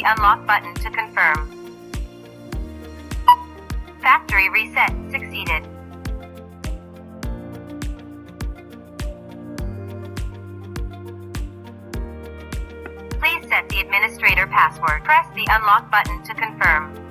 unlock button to confirm. Factory reset succeeded. Please set the administrator password. Press the unlock button to confirm.